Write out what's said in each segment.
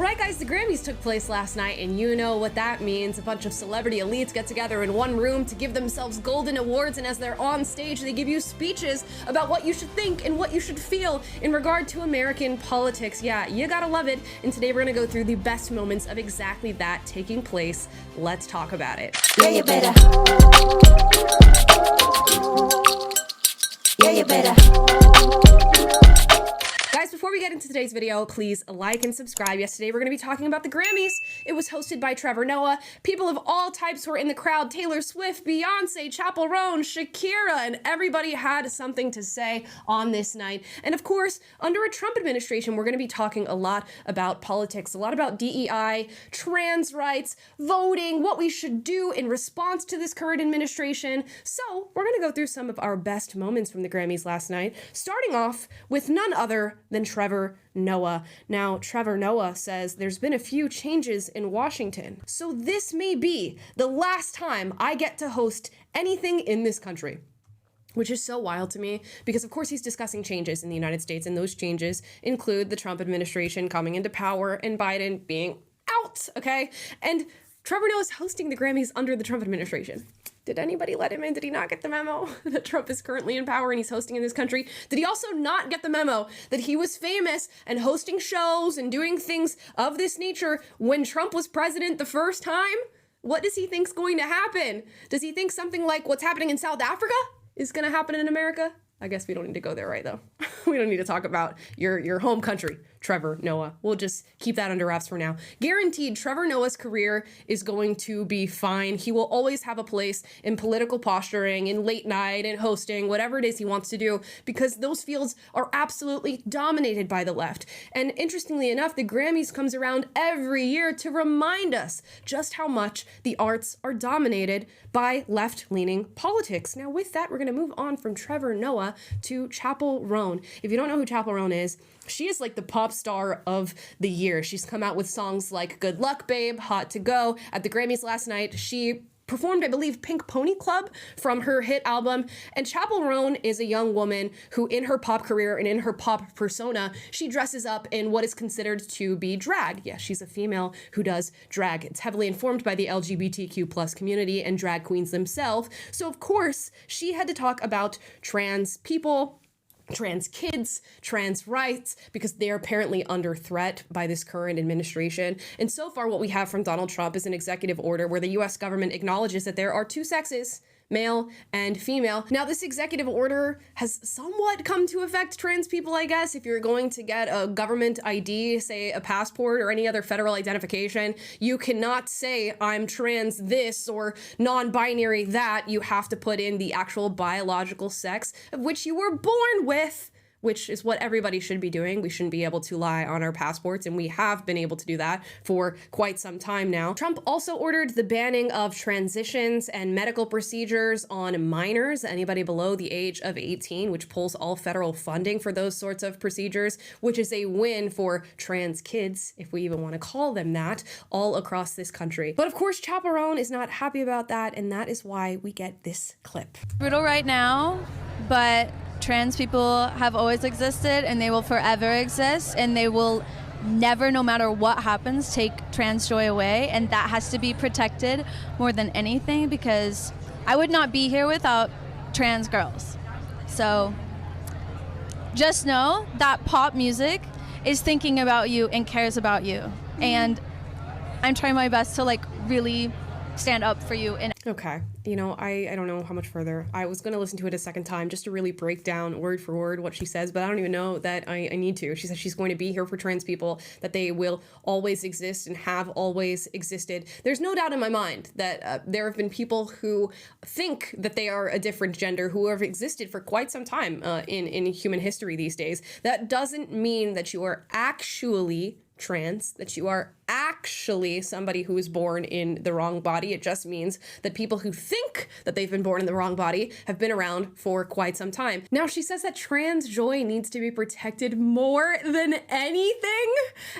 Alright guys, the Grammys took place last night, and you know what that means. A bunch of celebrity elites get together in one room to give themselves golden awards, and as they're on stage, they give you speeches about what you should think and what you should feel in regard to American politics. Yeah, you gotta love it. And today we're gonna go through the best moments of exactly that taking place. Let's talk about it. Yeah, you better. Yeah, you better. Guys, before we get into today's video, please like and subscribe. Yesterday, we're going to be talking about the Grammys. It was hosted by Trevor Noah. People of all types were in the crowd. Taylor Swift, Beyonce, Chappell Roan, Shakira, and everybody had something to say on this night. And of course, under a Trump administration, we're going to be talking a lot about politics, a lot about DEI, trans rights, voting, what we should do in response to this current administration. So we're going to go through some of our best moments from the Grammys last night, starting off with none other than Trevor Noah. Now, Trevor Noah says there's been a few changes in Washington, so this may be the last time I get to host anything in this country. Which is so wild to me, because of course he's discussing changes in the United States, and those changes include the Trump administration coming into power and Biden being out, okay? And Trevor Noah's hosting the Grammys under the Trump administration. Did anybody let him in? Did he not get the memo that Trump is currently in power and he's hosting in this country? Did he also not get the memo that he was famous and hosting shows and doing things of this nature when Trump was president the first time? What does he think's going to happen? Does he think something like what's happening in South Africa is going to happen in America? I guess we don't need to go there, right, though? We don't need to talk about your home country, Trevor Noah. We'll just keep that under wraps for now. Guaranteed, Trevor Noah's career is going to be fine. He will always have a place in political posturing, in late night, and hosting, whatever it is he wants to do, because those fields are absolutely dominated by the left. And interestingly enough, the Grammys comes around every year to remind us just how much the arts are dominated by left-leaning politics. Now, with that, we're going to move on from Trevor Noah to Chappell Roan. If you don't know who Chappell Roan is, she is like the pop star of the year. She's come out with songs like Good Luck Babe, Hot to Go. At the Grammys last night, she performed, I believe, Pink Pony Club from her hit album. And Chappell Roan is a young woman who, in her pop career and in her pop persona, she dresses up in what is considered to be drag. Yes, she's a female who does drag. It's heavily informed by the LGBTQ plus community and drag queens themselves. So, of course, she had to talk about trans people, trans kids, trans rights, because they're apparently under threat by this current administration. And so far, what we have from Donald Trump is an executive order where the US government acknowledges that there are two sexes, male and female. Now, this executive order has somewhat come to affect trans people, I guess. If you're going to get a government ID, say a passport or any other federal identification, you cannot say I'm trans this or non-binary that. You have to put in the actual biological sex of which you were born with, which is what everybody should be doing. We shouldn't be able to lie on our passports, and we have been able to do that for quite some time now. Trump also ordered the banning of transitions and medical procedures on minors, anybody below the age of 18, which pulls all federal funding for those sorts of procedures, which is a win for trans kids, if we even want to call them that, all across this country. But of course, Chappell Roan is not happy about that, and that is why we get this clip. Brutal right now, but trans people have always existed and they will forever exist, and they will never, no matter what happens, take trans joy away, and that has to be protected more than anything, because I would not be here without trans girls. So just know that pop music is thinking about you and cares about you, and I'm trying my best to like really stand up for you. Okay, you know, I don't know how much further. I was going to listen to it a second time just to really break down word for word what she says, but I don't even know that I need to. She says she's going to be here for trans people, that they will always exist and have always existed. There's no doubt in my mind that there have been people who think that they are a different gender who have existed for quite some time in human history these days. That doesn't mean that you are actually trans, that you are actually somebody who is born in the wrong body. It just means that people who think that they've been born in the wrong body have been around for quite some time. Now, she says that trans joy needs to be protected more than anything.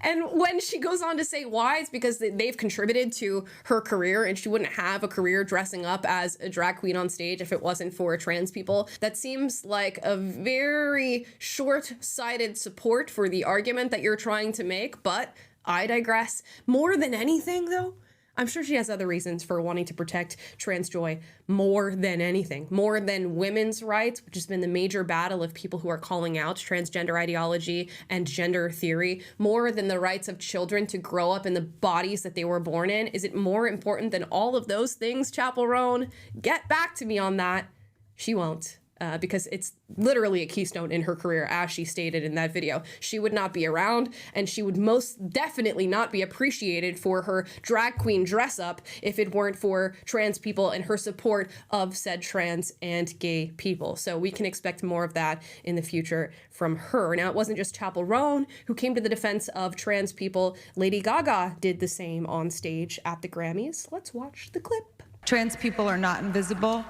And when she goes on to say why, it's because they've contributed to her career, and she wouldn't have a career dressing up as a drag queen on stage if it wasn't for trans people. That seems like a very short-sighted support for the argument that you're trying to make, but I digress. More than anything, though, I'm sure she has other reasons for wanting to protect trans joy more than anything, more than women's rights, which has been the major battle of people who are calling out transgender ideology and gender theory, more than the rights of children to grow up in the bodies that they were born in. Is it more important than all of those things, Chappell Roan? Get back to me on that. She won't. Because it's literally a keystone in her career, as she stated in that video. She would not be around, and she would most definitely not be appreciated for her drag queen dress up if it weren't for trans people and her support of said trans and gay people. So we can expect more of that in the future from her. Now, it wasn't just Chappell Roan who came to the defense of trans people. Lady Gaga did the same on stage at the Grammys. Let's watch the clip. Trans people are not invisible.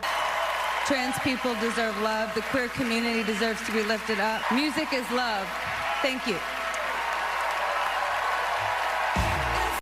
Trans people deserve love. The queer community deserves to be lifted up. Music is love. Thank you.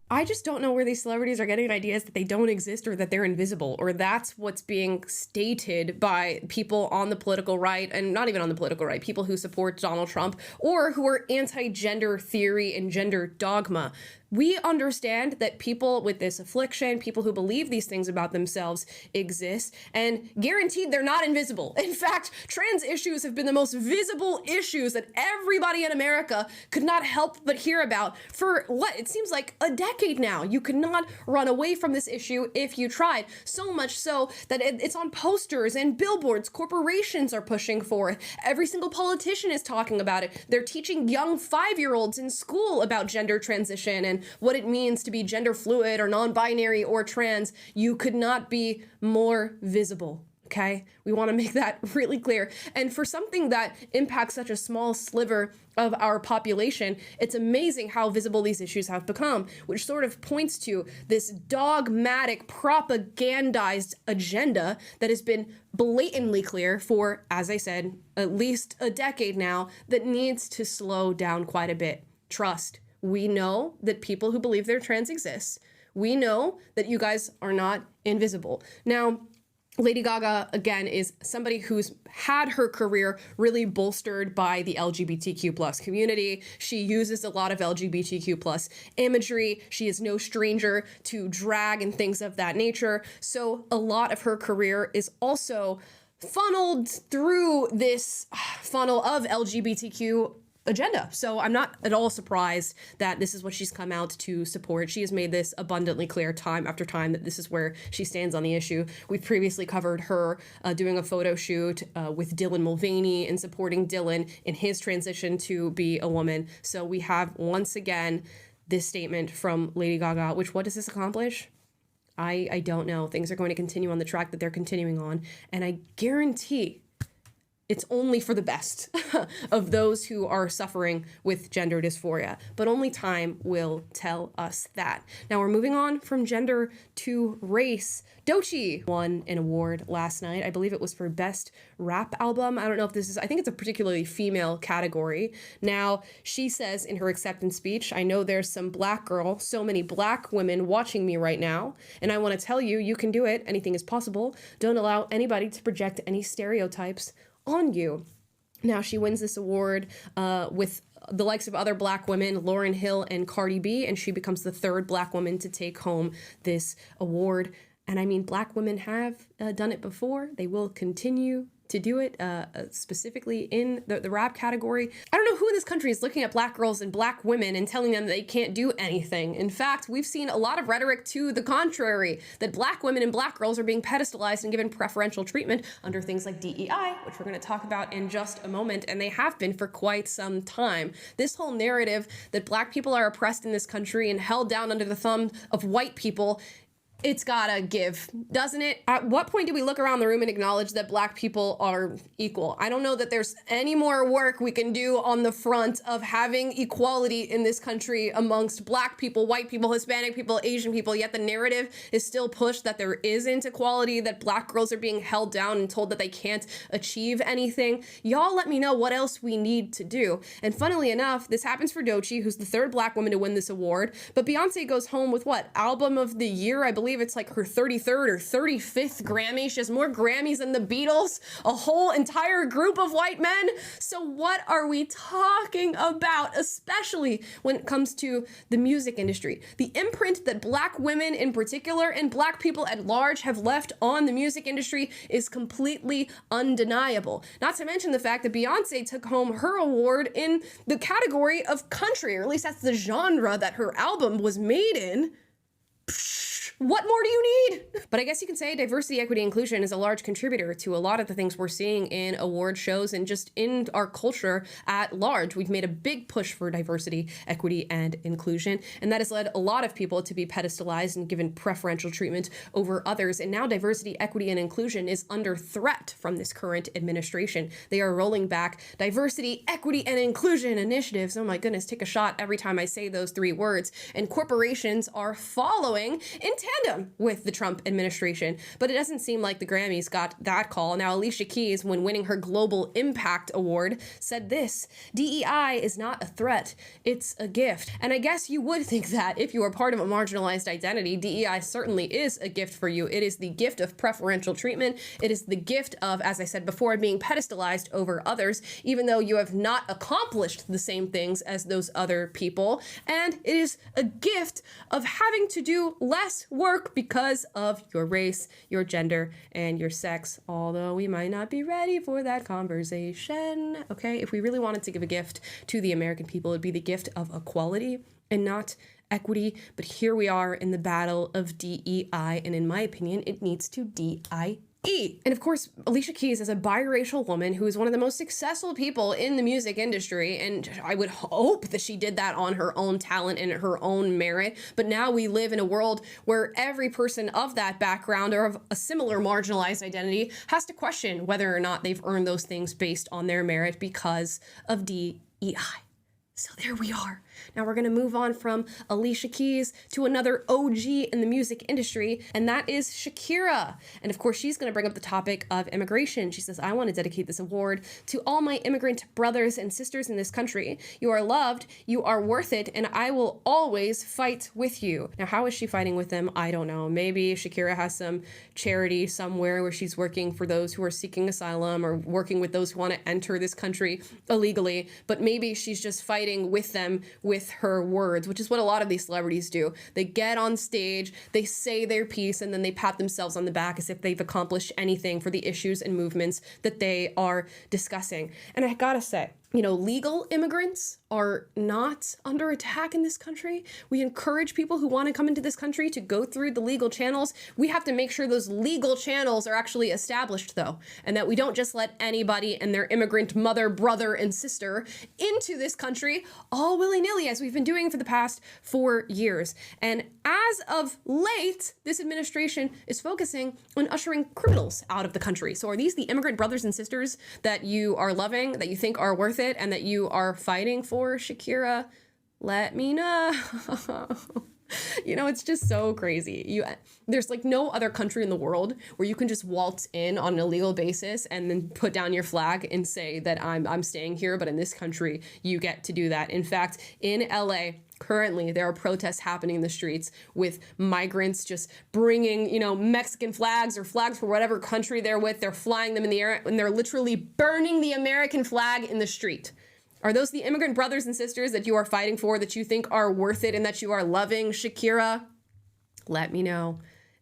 I just don't know where these celebrities are getting ideas that they don't exist or that they're invisible, or that's what's being stated by people on the political right, and not even on the political right, people who support Donald Trump or who are anti-gender theory and gender dogma. We understand that people with this affliction, people who believe these things about themselves exist, and guaranteed they're not invisible. In fact, trans issues have been the most visible issues that everybody in America could not help but hear about for what it seems like a decade now. You could not run away from this issue if you tried. So much so that it's on posters and billboards. Corporations are pushing for it. Every single politician is talking about it. They're teaching young 5-year-olds in school about gender transition and what it means to be gender fluid or non-binary or trans. You could not be more visible. Okay, we want to make that really clear. And for something that impacts such a small sliver of our population, it's amazing how visible these issues have become, which sort of points to this dogmatic, propagandized agenda that has been blatantly clear for, as I said, at least a decade now, that needs to slow down quite a bit. Trust. We know that people who believe they're trans exist. We know that you guys are not invisible. Now, Lady Gaga, again, is somebody who's had her career really bolstered by the LGBTQ plus community. She uses a lot of LGBTQ plus imagery. She is no stranger to drag and things of that nature. So a lot of her career is also funneled through this funnel of LGBTQ agenda. So I'm not at all surprised that this is what she's come out to support. She has made this abundantly clear time after time that this is where she stands on the issue. We've previously covered her doing a photo shoot with Dylan Mulvaney and supporting Dylan in his transition to be a woman. So we have once again this statement from Lady Gaga, which what does this accomplish? I don't know. Things are going to continue on the track that they're continuing on. And I guarantee it's only for the best of those who are suffering with gender dysphoria, but only time will tell us that. Now we're moving on from gender to race. Doechii won an award last night. I believe it was for Best Rap Album. I don't know if this is, I think it's a particularly female category. Now, she says in her acceptance speech, I know there's some black girl, so many black women watching me right now, and I want to tell you, you can do it. Anything is possible. Don't allow anybody to project any stereotypes on you. Now, she wins this award with the likes of other black women, Lauryn Hill and Cardi B, and she becomes the third black woman to take home this award. And I mean, black women have done it before. They will continue to do it, specifically in the rap category. I don't know who in this country is looking at black girls and black women and telling them that they can't do anything. In fact, we've seen a lot of rhetoric to the contrary, that black women and black girls are being pedestalized and given preferential treatment under things like DEI, which we're going to talk about in just a moment, and they have been for quite some time. This whole narrative that black people are oppressed in this country and held down under the thumb of white people, it's gotta give, doesn't it? At what point do we look around the room and acknowledge that black people are equal? I don't know that there's any more work we can do on the front of having equality in this country amongst black people, white people, Hispanic people, Asian people, yet the narrative is still pushed that there isn't equality, that black girls are being held down and told that they can't achieve anything. Y'all let me know what else we need to do. And funnily enough, this happens for Doechii, who's the third black woman to win this award, but Beyonce goes home with what? Album of the Year, I believe believe it's like her 33rd or 35th Grammy. She has more Grammys than the Beatles, a whole entire group of white men. So what are we talking about, especially when it comes to the music industry? The imprint that Black women in particular and Black people at large have left on the music industry is completely undeniable. Not to mention the fact that Beyonce took home her award in the category of country, or at least that's the genre that her album was made in. What more do you need? But I guess you can say diversity, equity, inclusion is a large contributor to a lot of the things we're seeing in award shows and just in our culture at large. We've made a big push for diversity, equity, and inclusion, and that has led a lot of people to be pedestalized and given preferential treatment over others. And now diversity, equity, and inclusion is under threat from this current administration. They are rolling back diversity, equity, and inclusion initiatives. Oh my goodness, take a shot every time I say those three words. And corporations are following in tandem with the Trump administration. But it doesn't seem like the Grammys got that call. Now, Alicia Keys, when winning her Global Impact Award, said this: DEI is not a threat, it's a gift. And I guess you would think that if you are part of a marginalized identity, DEI certainly is a gift for you. It is the gift of preferential treatment. It is the gift of, as I said before, being pedestalized over others, even though you have not accomplished the same things as those other people. And it is a gift of having to do less work because of your race, your gender, and your sex, although we might not be ready for that conversation. Okay, if we really wanted to give a gift to the American people, it'd be the gift of equality and not equity. But here we are in the battle of DEI, and in my opinion, it needs to DIE. And of course, Alicia Keys is a biracial woman who is one of the most successful people in the music industry, and I would hope that she did that on her own talent and her own merit. But now we live in a world where every person of that background or of a similar marginalized identity has to question whether or not they've earned those things based on their merit because of DEI. So there we are. Now we're going to move on from Alicia Keys to another OG in the music industry, and that is Shakira. And of course, she's going to bring up the topic of immigration. She says, I want to dedicate this award to all my immigrant brothers and sisters in this country. You are loved, you are worth it, and I will always fight with you. Now, how is she fighting with them? I don't know. Maybe Shakira has some charity somewhere where she's working for those who are seeking asylum or working with those who want to enter this country illegally, but maybe she's just fighting with them with her words, which is what a lot of these celebrities do. They get on stage, they say their piece, and then they pat themselves on the back as if they've accomplished anything for the issues and movements that they are discussing. And I gotta say, legal immigrants are not under attack in this country. We encourage people who want to come into this country to go through the legal channels. We have to make sure those legal channels are actually established, though, and that we don't just let anybody and their immigrant mother, brother, and sister into this country all willy-nilly, as we've been doing for the past 4 years. And as of late, this administration is focusing on ushering criminals out of the country. So are these the immigrant brothers and sisters that you are loving, that you think are worth it, and that you are fighting for? Shakira, let me know. It's just so crazy. There's like no other country in the world where you can just waltz in on an illegal basis and then put down your flag and say that I'm staying here, but in this country you get to do that. In fact, in LA, currently, there are protests happening in the streets with migrants just bringing, Mexican flags or flags for whatever country they're with. They're flying them in the air and they're literally burning the American flag in the street. Are those the immigrant brothers and sisters that you are fighting for, that you think are worth it and that you are loving, Shakira? Let me know.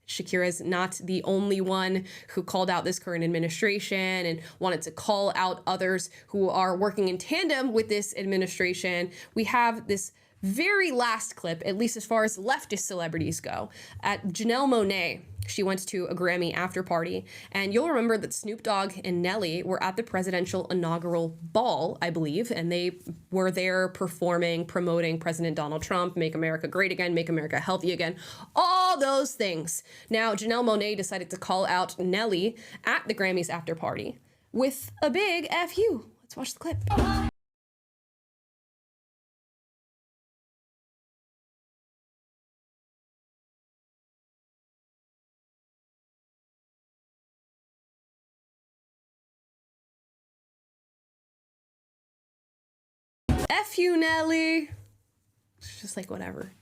Shakira is not the only one who called out this current administration and wanted to call out others who are working in tandem with this administration. We have this very last clip, at least as far as leftist celebrities go, at Janelle Monae. She went to a Grammy after party, and you'll remember that Snoop Dogg and Nelly were at the presidential inaugural ball, I believe, and they were there performing, promoting President Donald Trump, Make America Great Again, Make America Healthy Again, all those things. Now, Janelle Monae decided to call out Nelly at the Grammys after party with a big F you. Let's watch the clip. F you, Nelly. It's just like, whatever.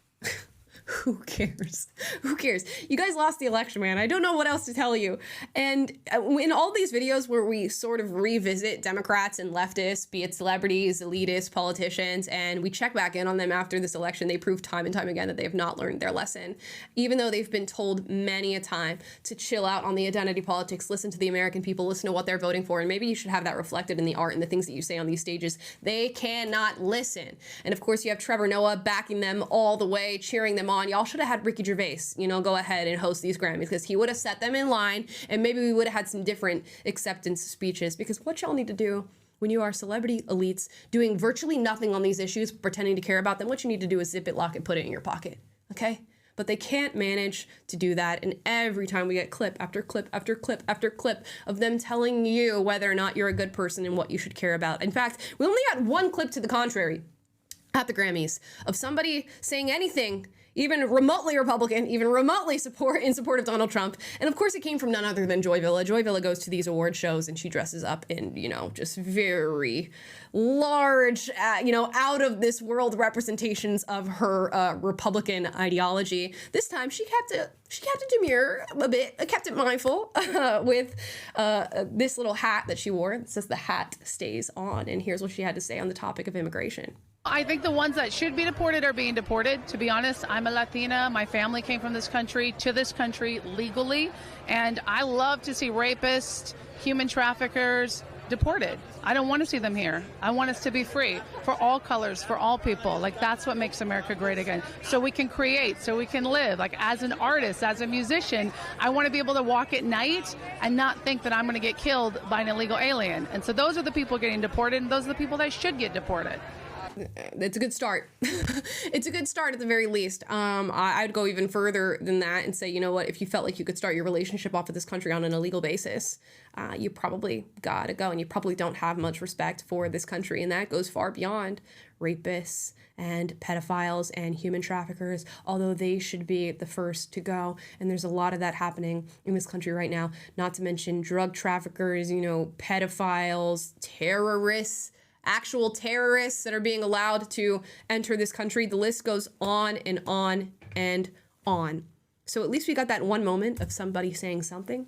who cares? Who cares? You guys lost the election, man. I don't know what else to tell you. And in all these videos where we sort of revisit Democrats and leftists, be it celebrities, elitists, politicians, and we check back in on them after this election, they prove time and time again that they have not learned their lesson. Even though they've been told many a time to chill out on the identity politics, listen to the American people, listen to what they're voting for, and maybe you should have that reflected in the art and the things that you say on these stages. They cannot listen. And of course, you have Trevor Noah backing them all the way, cheering them on. Y'all should have had Ricky Gervais, go ahead and host these Grammys, because he would have set them in line, and maybe we would have had some different acceptance speeches. Because what y'all need to do when you are celebrity elites doing virtually nothing on these issues, pretending to care about them, what you need to do is zip it, lock it, put it in your pocket, okay? But they can't manage to do that. And every time we get clip after clip after clip after clip of them telling you whether or not you're a good person and what you should care about. In fact, we only got one clip to the contrary at the Grammys of somebody saying anything even remotely Republican, even remotely in support of Donald Trump. And of course it came from none other than Joy Villa. Joy Villa goes to these award shows and she dresses up in, just very large, out of this world representations of her Republican ideology. This time she kept it demure a bit, kept it mindful with this little hat that she wore. It says the hat stays on. And here's what she had to say on the topic of immigration. I think the ones that should be deported are being deported. To be honest, I'm a Latina. My family came from this country to this country legally. And I love to see rapists, human traffickers deported. I don't want to see them here. I want us to be free for all colors, for all people. Like, that's what makes America great again. So we can create, so we can live. Like, as an artist, as a musician, I want to be able to walk at night and not think that I'm going to get killed by an illegal alien. And so those are the people getting deported, and those are the people that should get deported. It's a good start. It's a good start at the very least. I'd go even further than that and say, you know what, if you felt like you could start your relationship off with this country on an illegal basis, you probably gotta go, and you probably don't have much respect for this country. And that goes far beyond rapists and pedophiles and human traffickers, although they should be the first to go. And there's a lot of that happening in this country right now, not to mention drug traffickers, pedophiles, terrorists, actual terrorists that are being allowed to enter this country. The list goes on and on and on. So at least we got that one moment of somebody saying something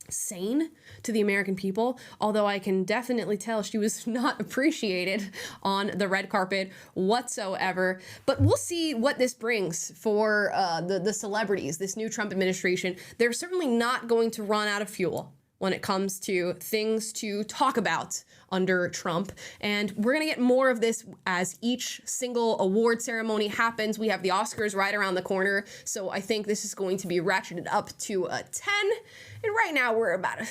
sane to the American people, although I can definitely tell she was not appreciated on the red carpet whatsoever. But we'll see what this brings for the celebrities, this new Trump administration. They're certainly not going to run out of fuel when it comes to things to talk about under Trump. And we're gonna get more of this as each single award ceremony happens. We have the Oscars right around the corner, so I think this is going to be ratcheted up to a 10. And right now we're about a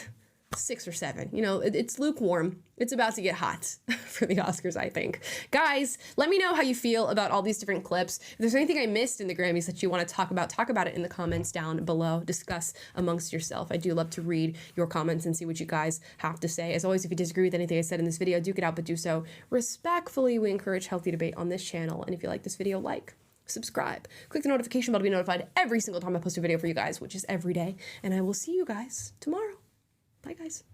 6 or 7. It's lukewarm. It's about to get hot for the Oscars, I think. Guys, let me know how you feel about all these different clips. If there's anything I missed in the Grammys that you want to talk about it in the comments down below. Discuss amongst yourself. I do love to read your comments and see what you guys have to say. As always, if you disagree with anything I said in this video, duke it out, but do so respectfully. We encourage healthy debate on this channel. And if you like this video, subscribe, click the notification bell to be notified every single time I post a video for you guys, which is every day. And I will see you guys tomorrow. Bye, guys.